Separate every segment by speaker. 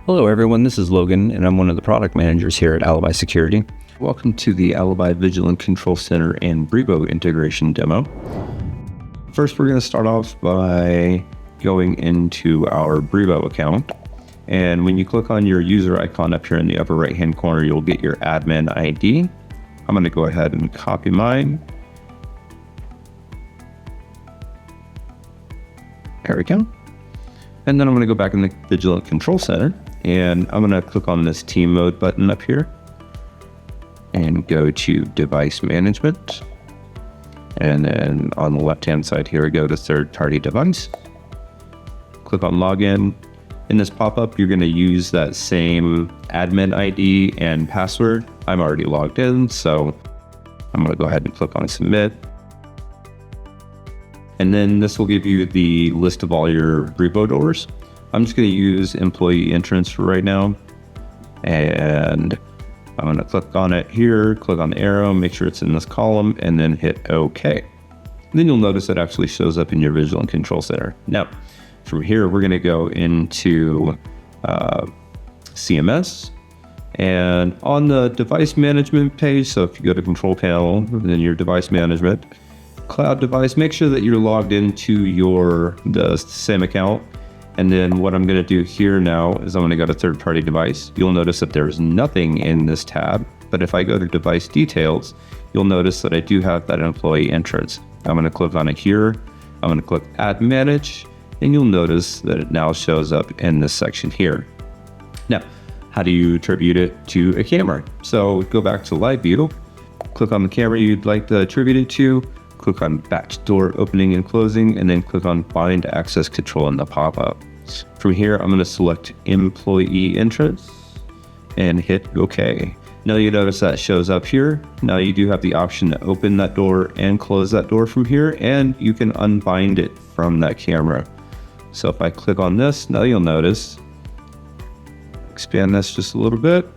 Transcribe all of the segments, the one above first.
Speaker 1: Hello everyone, this is Logan and I'm one of the product managers here at Alibi Security. Welcome to the Alibi Vigilant Control Center and Brivo integration demo. First, we're going to start off by going into our Brivo account. And when you click on your user icon up here in the upper right hand corner, you'll get your admin ID. I'm going to go ahead and copy mine. There we go. And then I'm going to go back in the Vigilant Control Center and I'm going to click on this team mode button up here and go to device management. And then on the left hand side here, go to third party device. Click on login. In this pop-up, you're going to use that same admin ID and password. I'm already logged in, so I'm going to go ahead and click on submit. And then this will give you the list of all your Brivo doors. I'm just going to use employee entrance for right now. And I'm going to click on it here, click on the arrow, make sure it's in this column, and then hit OK. And then you'll notice it actually shows up in your Vigilant Control Center. Now, from here, we're going to go into CMS. And on the device management page, so if you go to control panel, then your device management, cloud device, make sure that you're logged into the same account. And then what I'm going to do here now is I'm going to go to third party device. You'll notice that there's nothing in this tab, but if I go to device details, you'll notice that I do have that employee entrance. I'm going to click on it here. I'm going to click add manage, and you'll notice that it now shows up in this section here. Now, how do you attribute it to a camera? So go back to live view, click on the camera you'd like to attribute it to, click on batch door opening and closing, and then click on bind access control in the pop-up. From here, I'm going to select employee entrance and hit OK. Now you notice that shows up here. Now you do have the option to open that door and close that door from here, and you can unbind it from that camera. So if I click on this, now you'll notice, expand this just a little bit.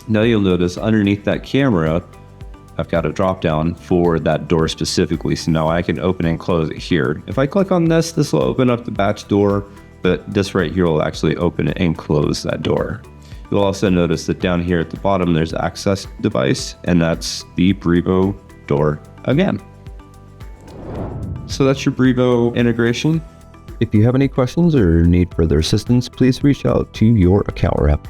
Speaker 1: Now you'll notice underneath that camera, I've got a drop down for that door specifically. So now I can open and close it here. If I click on this will open up the batch door, but this right here will actually open it and close that door. You'll also notice that down here at the bottom, there's access device, and that's the Brivo door again. So that's your Brivo integration. If you have any questions or need further assistance, please reach out to your account rep.